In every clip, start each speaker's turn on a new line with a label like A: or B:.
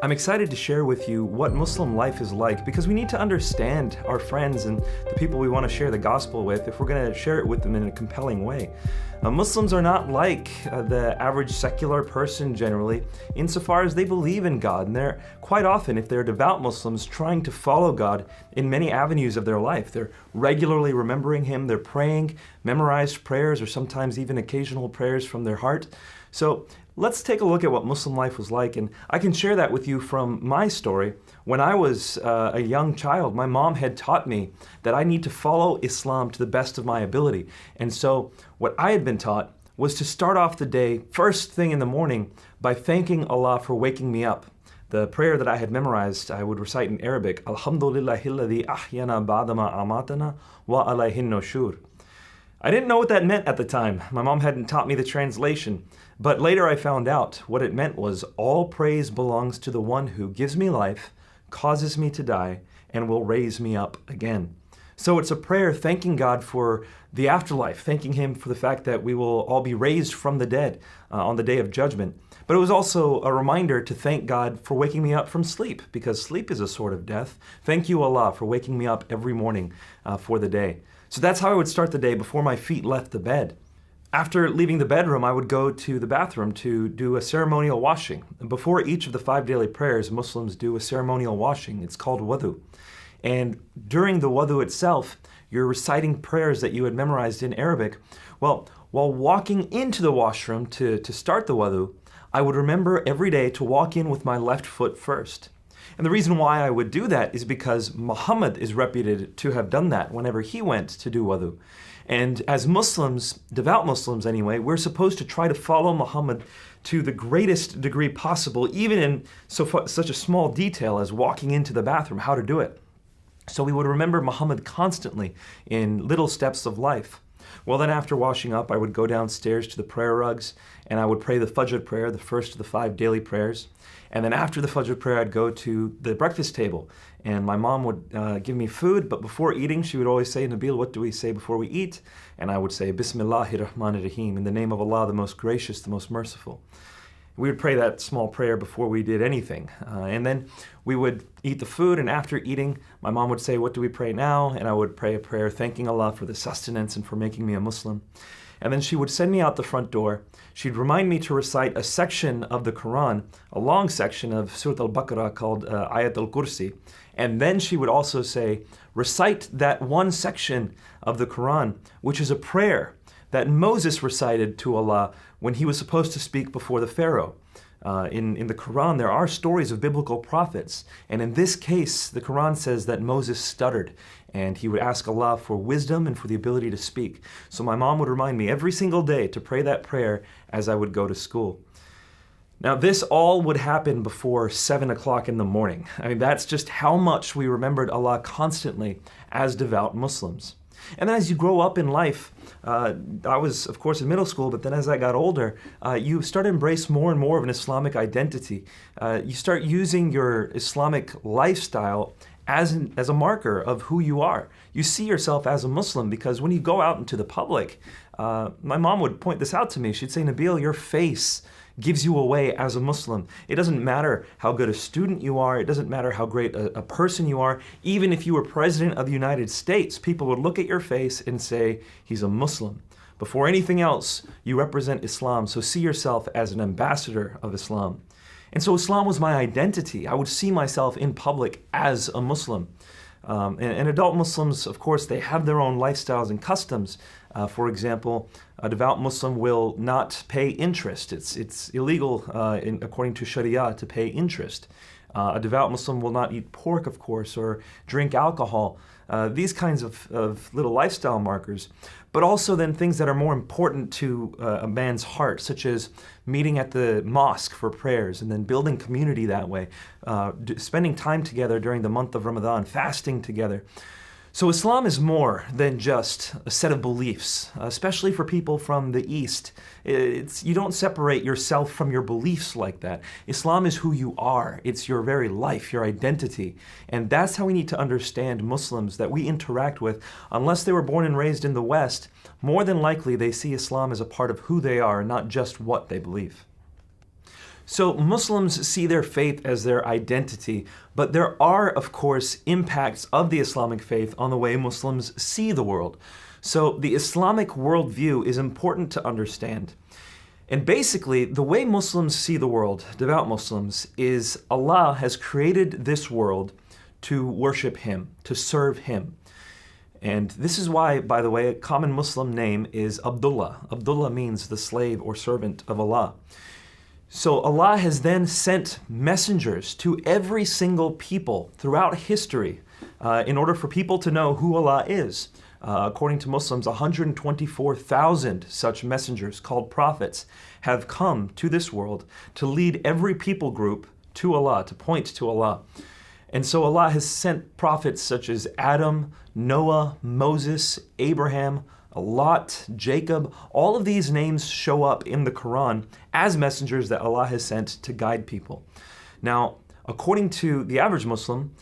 A: I'm excited to share with you what Muslim life is like because we need to understand our friends and the people we want to share the gospel with if we're going to share it with them in a compelling way. Muslims are not like the average secular person generally, insofar as they believe in God, and they're quite often, if they're devout Muslims, trying to follow God in many avenues of their life. They're regularly remembering Him, they're praying, memorized prayers, or sometimes even occasional prayers from their heart. So let's take a look at what Muslim life was like, and I can share that with you from my story. When I was a young child, my mom had taught me that I need to follow Islam to the best of my ability. And so what I had been taught was to start off the day first thing in the morning by thanking Allah for waking me up. The prayer that I had memorized, I would recite in Arabic, Alhamdulillahilladhi ahyana ba'dama amatana wa alayhin nushur. I didn't know what that meant at the time. My mom hadn't taught me the translation. But later I found out what it meant was, all praise belongs to the one who gives me life, causes me to die, and will raise me up again. So it's a prayer thanking God for the afterlife, thanking Him for the fact that we will all be raised from the dead on the day of judgment. But it was also a reminder to thank God for waking me up from sleep, because sleep is a sort of death. Thank you, Allah, for waking me up every morning for the day. So that's how I would start the day before my feet left the bed. After leaving the bedroom, I would go to the bathroom to do a ceremonial washing. Before each of the 5 daily prayers, Muslims do a ceremonial washing. It's called wudu. And during the wudu itself, you're reciting prayers that you had memorized in Arabic. Well, while walking into the washroom to start the wudu, I would remember every day to walk in with my left foot first. And the reason why I would do that is because Muhammad is reputed to have done that whenever he went to do wudu. And as Muslims, devout Muslims anyway, we're supposed to try to follow Muhammad to the greatest degree possible, even in such a small detail as walking into the bathroom, how to do it. So we would remember Muhammad constantly in little steps of life. Well, then after washing up, I would go downstairs to the prayer rugs and I would pray the Fajr prayer, the first of the 5 daily prayers. And then after the Fajr prayer, I'd go to the breakfast table and my mom would give me food, but before eating, she would always say, Nabeel, what do we say before we eat? And I would say, Bismillahir Rahmanir Rahim, in the name of Allah, the most gracious, the most merciful. We would pray that small prayer before we did anything. And then we would eat the food, and after eating, my mom would say, what do we pray now? And I would pray a prayer thanking Allah for the sustenance and for making me a Muslim. And then she would send me out the front door. She'd remind me to recite a section of the Quran, a long section of Surah Al-Baqarah called Ayat al-Kursi. And then she would also say, recite that one section of the Quran, which is a prayer that Moses recited to Allah when he was supposed to speak before the Pharaoh. In the Quran, there are stories of biblical prophets. And in this case, the Quran says that Moses stuttered and he would ask Allah for wisdom and for the ability to speak. So my mom would remind me every single day to pray that prayer as I would go to school. Now, this all would happen before 7 o'clock in the morning. I mean, that's just how much we remembered Allah constantly as devout Muslims. And then as you grow up in life, I was, of course, in middle school, but then as I got older, you start to embrace more and more of an Islamic identity. You start using your Islamic lifestyle as a marker of who you are. You see yourself as a Muslim because when you go out into the public, my mom would point this out to me. She'd say, Nabeel, your face gives you away as a Muslim. It doesn't matter how good a student you are. It doesn't matter how great a person you are. Even if you were president of the United States, people would look at your face and say, he's a Muslim. Before anything else, you represent Islam, so see yourself as an ambassador of Islam. And so Islam was my identity. I would see myself in public as a Muslim. And adult Muslims, of course, they have their own lifestyles and customs. For example, a devout Muslim will not pay interest. It's illegal according to Sharia to pay interest. A devout Muslim will not eat pork, of course, or drink alcohol. These kinds of little lifestyle markers. But also then things that are more important to a man's heart, such as meeting at the mosque for prayers and then building community that way, spending time together during the month of Ramadan, fasting together. So Islam is more than just a set of beliefs, especially for people from the East. You don't separate yourself from your beliefs like that. Islam is who you are. It's your very life, your identity. And that's how we need to understand Muslims that we interact with. Unless they were born and raised in the West, more than likely they see Islam as a part of who they are, not just what they believe. So Muslims see their faith as their identity, but there are, of course, impacts of the Islamic faith on the way Muslims see the world. So the Islamic worldview is important to understand. And basically, the way Muslims see the world, devout Muslims, is Allah has created this world to worship Him, to serve Him. And this is why, by the way, a common Muslim name is Abdullah. Abdullah means the slave or servant of Allah. So Allah has then sent messengers to every single people throughout history in order for people to know who Allah is. According to Muslims, 124,000 such messengers called prophets have come to this world to lead every people group to Allah, to point to Allah. And so Allah has sent prophets such as Adam, Noah, Moses, Abraham, Lot, Jacob. All of these names show up in the Quran as messengers that Allah has sent to guide people. Now, according to the average Muslim,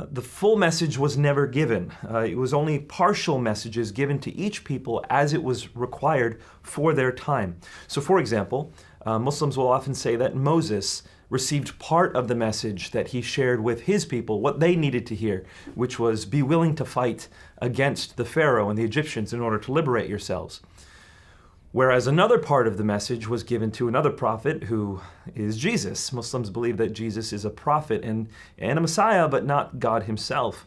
A: the full message was never given. It was only partial messages given to each people as it was required for their time. So for example, Muslims will often say that Moses received part of the message that he shared with his people, what they needed to hear, which was be willing to fight against the Pharaoh and the Egyptians in order to liberate yourselves. Whereas another part of the message was given to another prophet who is Jesus. Muslims believe that Jesus is a prophet and a Messiah, but not God himself.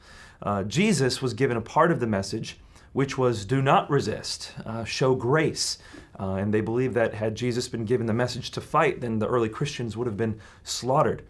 A: Jesus was given a part of the message, which was do not resist, show grace. And they believe that had Jesus been given the message to fight, then the early Christians would have been slaughtered.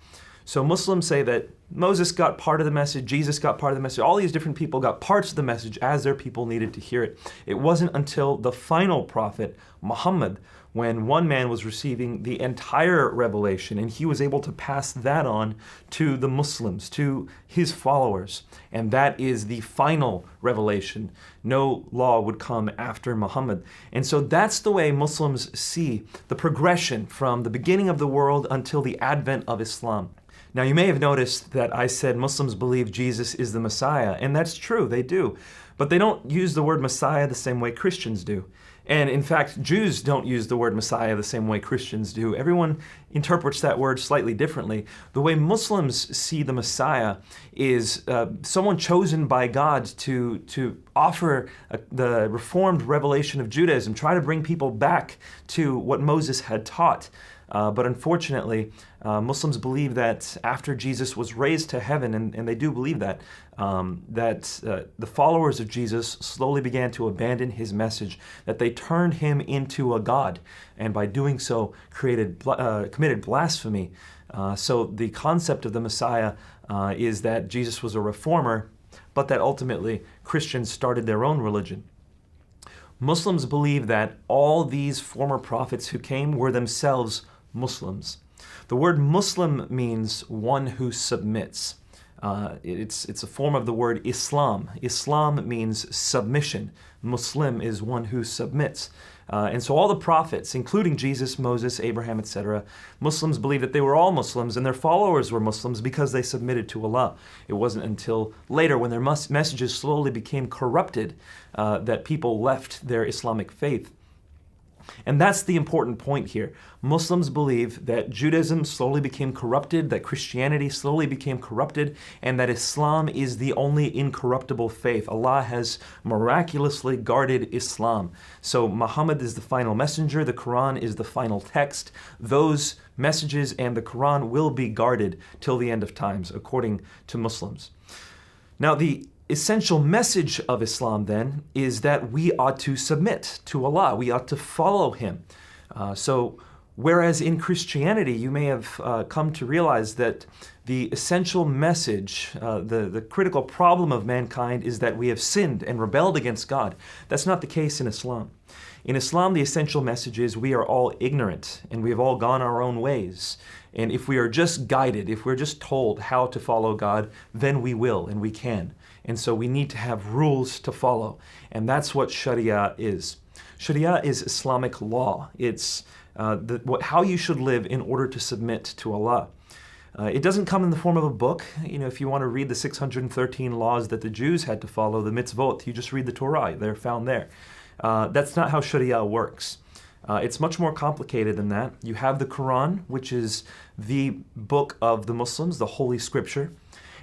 A: So Muslims say that Moses got part of the message, Jesus got part of the message, all these different people got parts of the message as their people needed to hear it. It wasn't until the final prophet, Muhammad, when one man was receiving the entire revelation and he was able to pass that on to the Muslims, to his followers. And that is the final revelation. No law would come after Muhammad. And so that's the way Muslims see the progression from the beginning of the world until the advent of Islam. Now, you may have noticed that I said Muslims believe Jesus is the Messiah, and that's true, they do. But they don't use the word Messiah the same way Christians do. And in fact, Jews don't use the word Messiah the same way Christians do. Everyone interprets that word slightly differently. The way Muslims see the Messiah is someone chosen by God to offer the reformed revelation of Judaism, try to bring people back to what Moses had taught. But unfortunately, Muslims believe that after Jesus was raised to heaven, and they do believe that, the followers of Jesus slowly began to abandon his message, that they turned him into a god, and by doing so committed blasphemy. So the concept of the Messiah is that Jesus was a reformer, but that ultimately Christians started their own religion. Muslims believe that all these former prophets who came were themselves Muslims. The word Muslim means one who submits. It's a form of the word Islam. Islam means submission. Muslim is one who submits. And so all the prophets, including Jesus, Moses, Abraham, etc., Muslims believe that they were all Muslims and their followers were Muslims because they submitted to Allah. It wasn't until later, when their messages slowly became corrupted, that people left their Islamic faith. And that's the important point here. Muslims believe that Judaism slowly became corrupted, that Christianity slowly became corrupted, and that Islam is the only incorruptible faith. Allah has miraculously guarded Islam. So Muhammad is the final messenger, the Quran is the final text. Those messages and the Quran will be guarded till the end of times, according to Muslims. Now, the essential message of Islam then is that we ought to submit to Allah. We ought to follow Him. So whereas in Christianity you may have come to realize that the essential message, the critical problem of mankind is that we have sinned and rebelled against God. That's not the case in Islam. In Islam, the essential message is we are all ignorant and we have all gone our own ways. And if we are just guided, if we're just told how to follow God, then we will and we can. And so we need to have rules to follow. And that's what Sharia is. Sharia is Islamic law. It's how you should live in order to submit to Allah. It doesn't come in the form of a book. You know, if you want to read the 613 laws that the Jews had to follow, the mitzvot, you just read the Torah. They're found there. That's not how Sharia works. It's much more complicated than that. You have the Quran, which is the book of the Muslims, the Holy Scripture.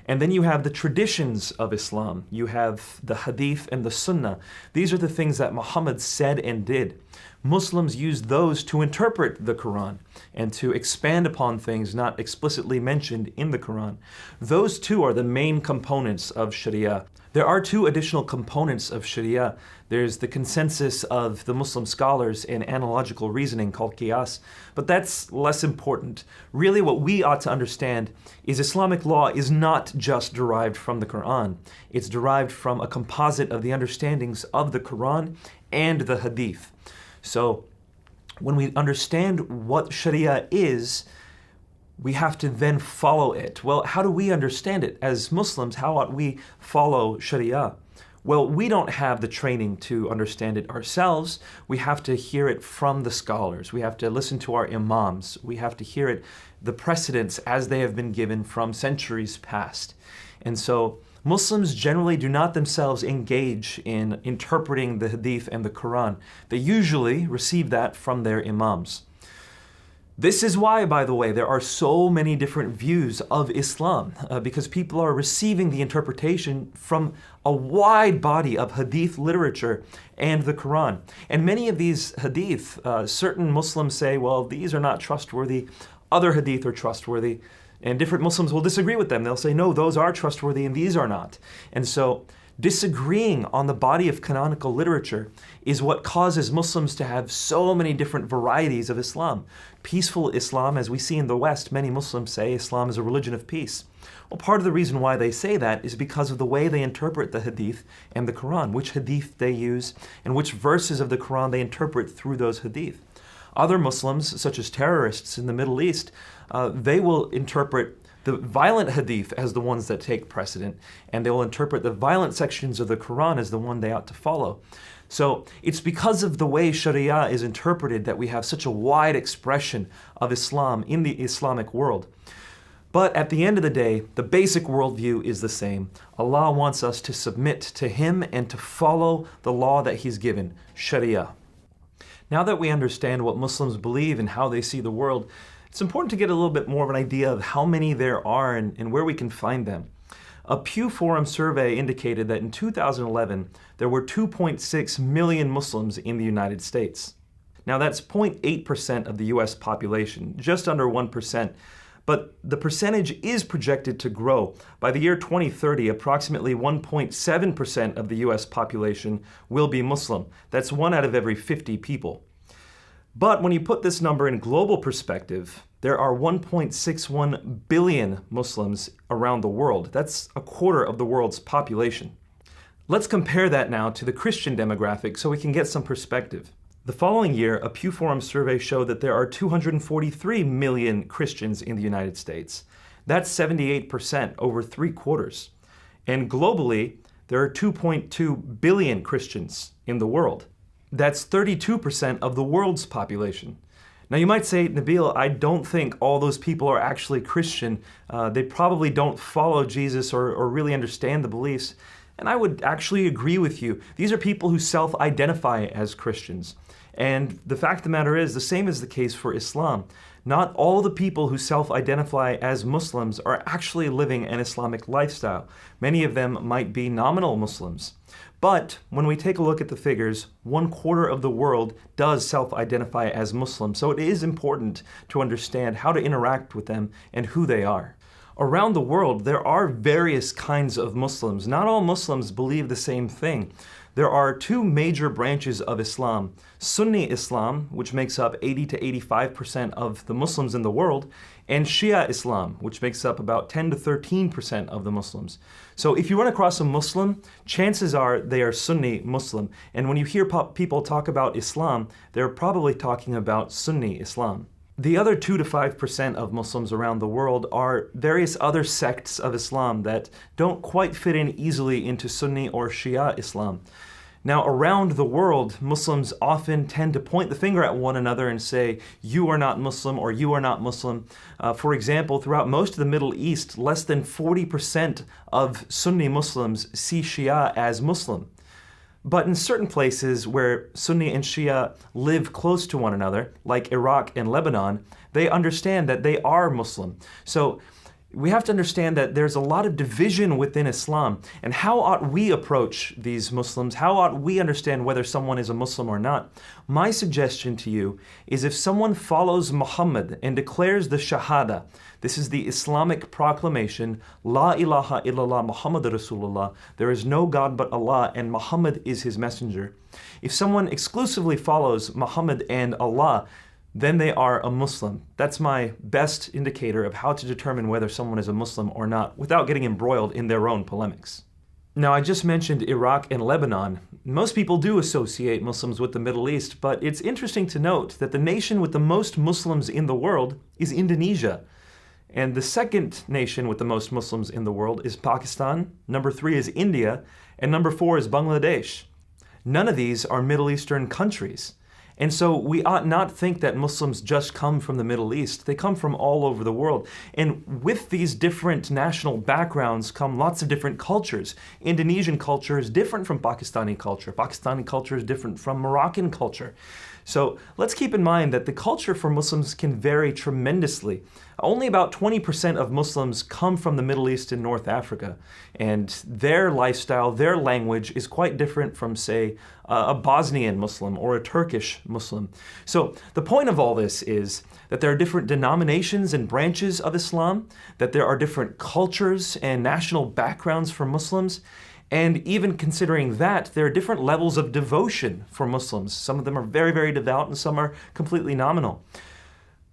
A: And then you have the traditions of Islam. You have the Hadith and the Sunnah. These are the things that Muhammad said and did. Muslims use those to interpret the Quran and to expand upon things not explicitly mentioned in the Quran. Those two are the main components of Sharia. There are two additional components of Sharia. There's the consensus of the Muslim scholars in analogical reasoning called Qiyas, but that's less important. Really what we ought to understand is Islamic law is not just derived from the Quran. It's derived from a composite of the understandings of the Quran and the Hadith. So when we understand what Sharia is, we have to then follow it. Well, how do we understand it? As Muslims, how ought we follow Sharia? Well, we don't have the training to understand it ourselves. We have to hear it from the scholars. We have to listen to our imams. We have to hear it, the precedents as they have been given from centuries past. And so Muslims generally do not themselves engage in interpreting the Hadith and the Quran. They usually receive that from their imams. This is why, by the way, there are so many different views of Islam, because people are receiving the interpretation from a wide body of Hadith literature and the Quran. And many of these Hadith, certain Muslims say, well, these are not trustworthy. Other Hadith are trustworthy. And different Muslims will disagree with them. They'll say, no, those are trustworthy and these are not. And so disagreeing on the body of canonical literature is what causes Muslims to have so many different varieties of Islam. Peaceful Islam, as we see in the West, many Muslims say Islam is a religion of peace. Well, part of the reason why they say that is because of the way they interpret the Hadith and the Quran, which Hadith they use and which verses of the Quran they interpret through those Hadith. Other Muslims, such as terrorists in the Middle East, they will interpret the violent Hadith as the ones that take precedent, and they will interpret the violent sections of the Quran as the one they ought to follow. So it's because of the way Sharia is interpreted that we have such a wide expression of Islam in the Islamic world. But at the end of the day, the basic worldview is the same. Allah wants us to submit to Him and to follow the law that He's given, Sharia. Now that we understand what Muslims believe and how they see the world, it's important to get a little bit more of an idea of how many there are and where we can find them. A Pew Forum survey indicated that in 2011, there were 2.6 million Muslims in the United States. Now that's 0.8% of the US population, just under 1%, but the percentage is projected to grow. By the year 2030, approximately 1.7% of the US population will be Muslim. That's 1 out of every 50 people. But when you put this number in global perspective, there are 1.61 billion Muslims around the world. That's a quarter of the world's population. Let's compare that now to the Christian demographic so we can get some perspective. The following year, a Pew Forum survey showed that there are 243 million Christians in the United States. That's 78%, over 3/4. And globally, there are 2.2 billion Christians in the world. That's 32% of the world's population. Now you might say, Nabeel, I don't think all those people are actually Christian. They probably don't follow Jesus or really understand the beliefs. And I would actually agree with you. These are people who self-identify as Christians. And the fact of the matter is, the same is the case for Islam. Not all the people who self-identify as Muslims are actually living an Islamic lifestyle. Many of them might be nominal Muslims. But when we take a look at the figures, 1/4 of the world does self-identify as Muslim. So it is important to understand how to interact with them and who they are. Around the world, there are various kinds of Muslims. Not all Muslims believe the same thing. There are 2 major branches of Islam. Sunni Islam, which makes up 80 to 85% of the Muslims in the world, and Shia Islam, which makes up about 10 to 13% of the Muslims. So if you run across a Muslim, chances are they are Sunni Muslim. And when you hear people talk about Islam, they're probably talking about Sunni Islam. The other 2 to 5% of Muslims around the world are various other sects of Islam that don't quite fit in easily into Sunni or Shia Islam. Now, around the world, Muslims often tend to point the finger at one another and say, you are not Muslim or you are not Muslim. For example, throughout most of the Middle East, less than 40% of Sunni Muslims see Shia as Muslim. But in certain places where Sunni and Shia live close to one another, like Iraq and Lebanon, they understand that they are Muslim. So we have to understand that there's a lot of division within Islam. And how ought we approach these Muslims? How ought we understand whether someone is a Muslim or not? My suggestion to you is if someone follows Muhammad and declares the Shahada, this is the Islamic proclamation, La ilaha illallah Muhammad Rasulullah, there is no God but Allah and Muhammad is his messenger. If someone exclusively follows Muhammad and Allah, then they are a Muslim. That's my best indicator of how to determine whether someone is a Muslim or not without getting embroiled in their own polemics. Now, I just mentioned Iraq and Lebanon. Most people do associate Muslims with the Middle East, but it's interesting to note that the nation with the most Muslims in the world is Indonesia. And the second nation with the most Muslims in the world is Pakistan, number 3 is India, and number 4 is Bangladesh. None of these are Middle Eastern countries. And so we ought not think that Muslims just come from the Middle East. They come from all over the world. And with these different national backgrounds come lots of different cultures. Indonesian culture is different from Pakistani culture. Pakistani culture is different from Moroccan culture. So let's keep in mind that the culture for Muslims can vary tremendously. Only about 20% of Muslims come from the Middle East and North Africa, and their lifestyle, their language is quite different from, say, a Bosnian Muslim or a Turkish Muslim. So the point of all this is that there are different denominations and branches of Islam, that there are different cultures and national backgrounds for Muslims, and even considering that, there are different levels of devotion for Muslims. Some of them are very, very devout and some are completely nominal.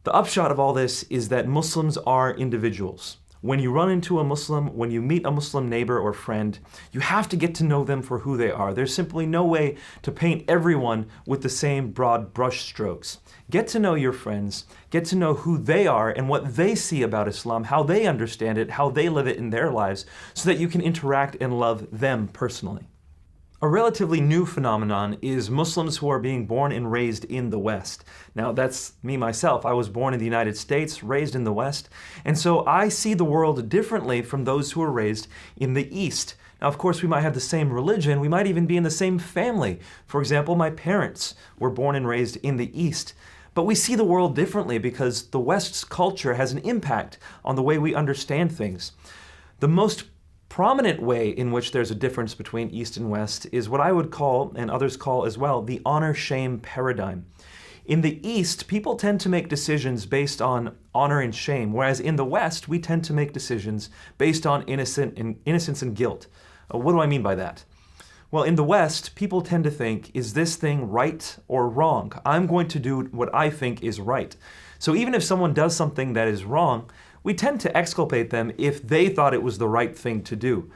A: The upshot of all this is that Muslims are individuals. When you run into a Muslim, when you meet a Muslim neighbor or friend, you have to get to know them for who they are. There's simply no way to paint everyone with the same broad brush strokes. Get to know your friends, get to know who they are and what they see about Islam, how they understand it, how they live it in their lives, so that you can interact and love them personally. A relatively new phenomenon is Muslims who are being born and raised in the West. Now, that's me myself. I was born in the United States, raised in the West, and so I see the world differently from those who are raised in the East. Now, of course, we might have the same religion. We might even be in the same family. For example, my parents were born and raised in the East. But we see the world differently because the West's culture has an impact on the way we understand things. The most prominent way in which there's a difference between East and West is what I would call, and others call as well, the honor-shame paradigm. In the East, people tend to make decisions based on honor and shame, whereas in the West, we tend to make decisions based on innocence and guilt. What do I mean by that? Well, in the West, people tend to think, is this thing right or wrong? I'm going to do what I think is right. So even if someone does something that is wrong, we tend to exculpate them if they thought it was the right thing to do.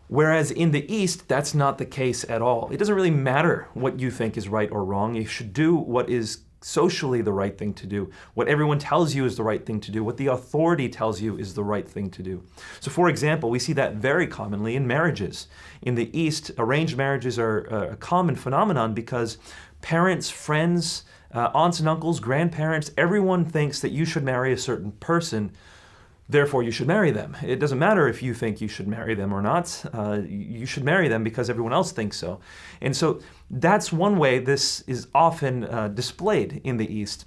A: Whereas in the East, that's not the case at all. It doesn't really matter what you think is right or wrong. You should do what is socially the right thing to do, what everyone tells you is the right thing to do, what the authority tells you is the right thing to do. So for example, we see that very commonly in marriages. In the East, arranged marriages are a common phenomenon because parents, friends, aunts and uncles, grandparents, everyone thinks that you should marry a certain person. Therefore, you should marry them. It doesn't matter if you think you should marry them or not. You should marry them because everyone else thinks so. And so that's one way this is often displayed in the East.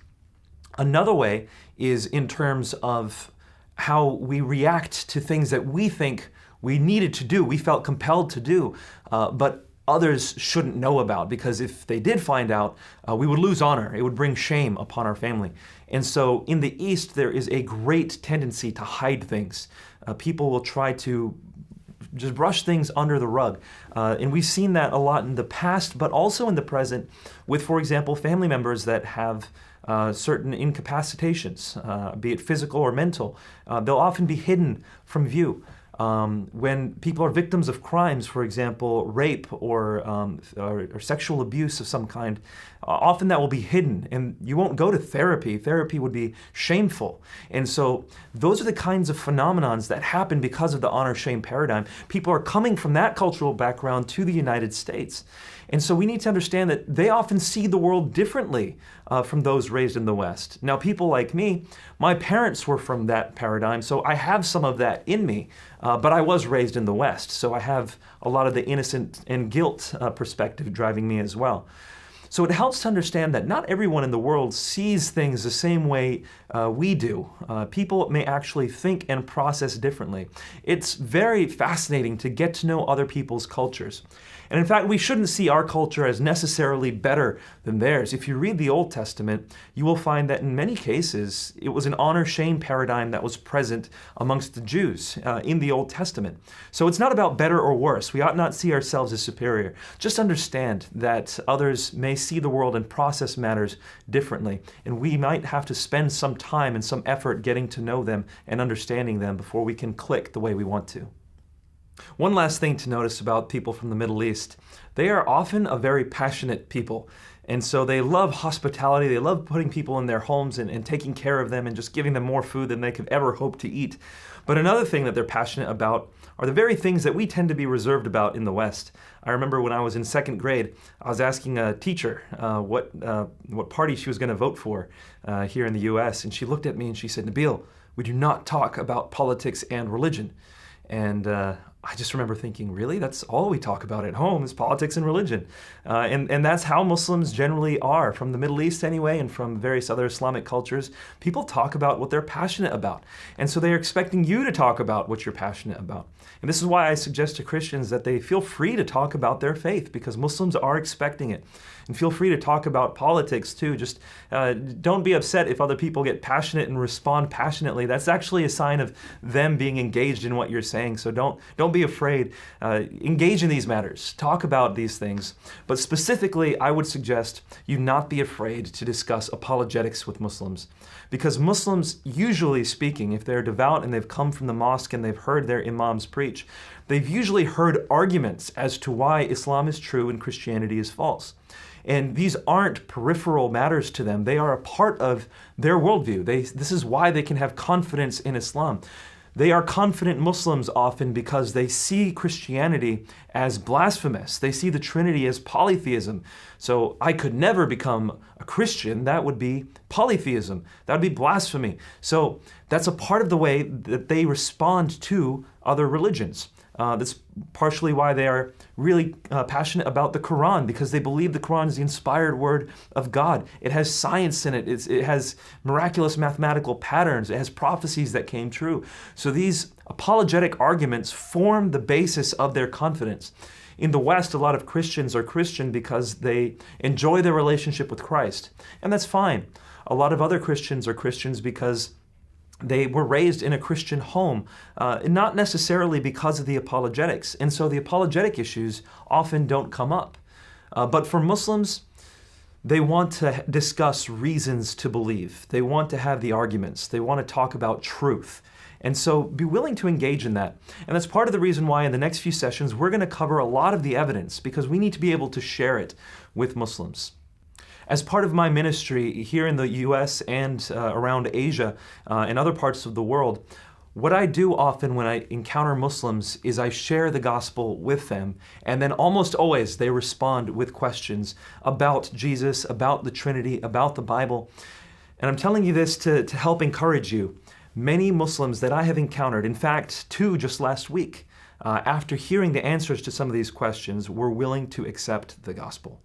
A: Another way is in terms of how we react to things that we think we needed to do, we felt compelled to do, but others shouldn't know about, because if they did find out, we would lose honor. It would bring shame upon our family. And so in the East, there is a great tendency to hide things. People will try to just brush things under the rug. And we've seen that a lot in the past, but also in the present with, for example, family members that have certain incapacitations, be it physical or mental. They'll often be hidden from view. When people are victims of crimes, for example, rape or sexual abuse of some kind, often that will be hidden and you won't go to therapy. Therapy would be shameful. And so those are the kinds of phenomenons that happen because of the honor-shame paradigm. People are coming from that cultural background to the United States. And so we need to understand that they often see the world differently from those raised in the West. Now, people like me, my parents were from that paradigm, so I have some of that in me, but I was raised in the West, so I have a lot of the innocent and guilt perspective driving me as well. So it helps to understand that not everyone in the world sees things the same way we do. People may actually think and process differently. It's very fascinating to get to know other people's cultures. And in fact, we shouldn't see our culture as necessarily better than theirs. If you read the Old Testament, you will find that in many cases, it was an honor-shame paradigm that was present amongst the Jews in the Old Testament. So it's not about better or worse. We ought not see ourselves as superior. Just understand that others may see the world and process matters differently, and we might have to spend some time and some effort getting to know them and understanding them before we can click the way we want to. One last thing to notice about people from the Middle East, they are often a very passionate people. And so they love hospitality, they love putting people in their homes and taking care of them and just giving them more food than they could ever hope to eat. But another thing that they're passionate about are the very things that we tend to be reserved about in the West. I remember when I was in second grade, I was asking a teacher what party she was going to vote for here in the U.S. And she looked at me and she said, "Nabeel, we do not talk about politics and religion." And I just remember thinking, really? That's all we talk about at home is politics and religion. And that's how Muslims generally are, from the Middle East anyway, and from various other Islamic cultures. People talk about what they're passionate about. And so they're expecting you to talk about what you're passionate about. And this is why I suggest to Christians that they feel free to talk about their faith, because Muslims are expecting it. And feel free to talk about politics too. Just don't be upset if other people get passionate and respond passionately. That's actually a sign of them being engaged in what you're saying. So don't be afraid. Engage in these matters. Talk about these things. But specifically, I would suggest you not be afraid to discuss apologetics with Muslims. Because Muslims, usually speaking, if they're devout and they've come from the mosque and they've heard their imams preach, they've usually heard arguments as to why Islam is true and Christianity is false. And these aren't peripheral matters to them. They are a part of their worldview. This is why they can have confidence in Islam. They are confident Muslims often because they see Christianity as blasphemous. They see the Trinity as polytheism. So I could never become a Christian. That would be polytheism. That would be blasphemy. So that's a part of the way that they respond to other religions. That's partially why they are really passionate about the Quran, because they believe the Quran is the inspired word of God. It has science in it. It has miraculous mathematical patterns. It has prophecies that came true. So these apologetic arguments form the basis of their confidence. In the West, a lot of Christians are Christian because they enjoy their relationship with Christ, and that's fine. A lot of other Christians are Christians because they were raised in a Christian home, not necessarily because of the apologetics. And so the apologetic issues often don't come up. But for Muslims, they want to discuss reasons to believe. They want to have the arguments. They want to talk about truth. And so be willing to engage in that. And that's part of the reason why in the next few sessions, we're going to cover a lot of the evidence, because we need to be able to share it with Muslims. As part of my ministry here in the U.S. and around Asia and other parts of the world, what I do often when I encounter Muslims is I share the gospel with them, and then almost always they respond with questions about Jesus, about the Trinity, about the Bible. And I'm telling you this to help encourage you. Many Muslims that I have encountered, in fact, 2 just last week, after hearing the answers to some of these questions, were willing to accept the gospel.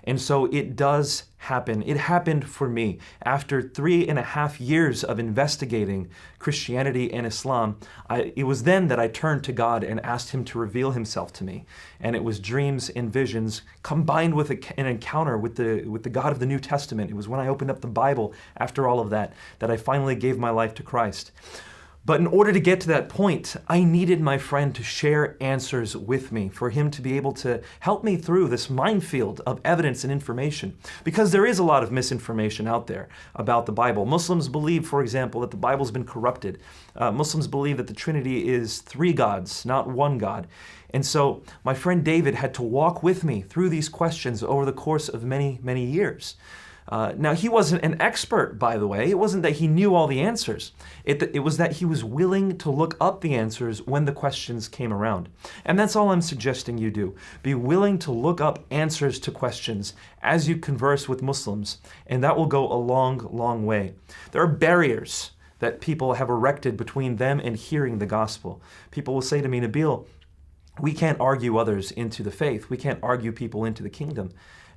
A: And so it does happen. It happened for me. After 3.5 years of investigating Christianity and Islam, it was then that I turned to God and asked Him to reveal Himself to me. And it was dreams and visions combined with an encounter with the God of the New Testament. It was when I opened up the Bible after all of that I finally gave my life to Christ. But in order to get to that point, I needed my friend to share answers with me, for him to be able to help me through this minefield of evidence and information. Because there is a lot of misinformation out there about the Bible. Muslims believe, for example, that the Bible's been corrupted. Muslims believe that the Trinity is 3 gods, not 1 God. And so my friend David had to walk with me through these questions over the course of many, many years. Now, he wasn't an expert, by the way. It wasn't that he knew all the answers. It was that he was willing to look up the answers when the questions came around. And that's all I'm suggesting you do. Be willing to look up answers to questions as you converse with Muslims, and that will go a long, long way. There are barriers that people have erected between them and hearing the gospel. People will say to me, Nabeel, we can't argue others into the faith. We can't argue people into the kingdom.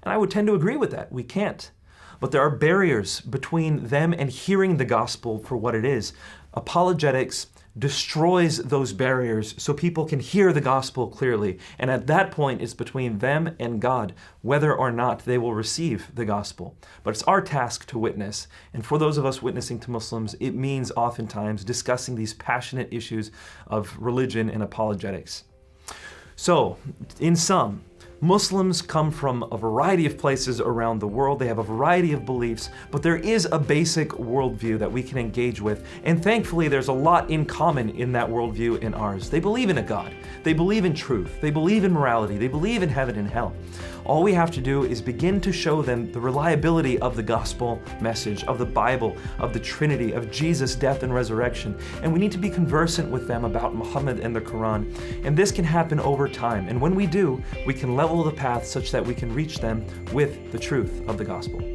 A: And I would tend to agree with that. We can't. But there are barriers between them and hearing the gospel for what it is. Apologetics destroys those barriers so people can hear the gospel clearly. And at that point, it's between them and God, whether or not they will receive the gospel. But it's our task to witness. And for those of us witnessing to Muslims, it means oftentimes discussing these passionate issues of religion and apologetics. So, in sum, Muslims come from a variety of places around the world. They have a variety of beliefs, but there is a basic worldview that we can engage with. And thankfully, there's a lot in common in that worldview and ours. They believe in a God. They believe in truth. They believe in morality. They believe in heaven and hell. All we have to do is begin to show them the reliability of the gospel message, of the Bible, of the Trinity, of Jesus' death and resurrection. And we need to be conversant with them about Muhammad and the Quran. And this can happen over time. And when we do, we can level the path such that we can reach them with the truth of the gospel.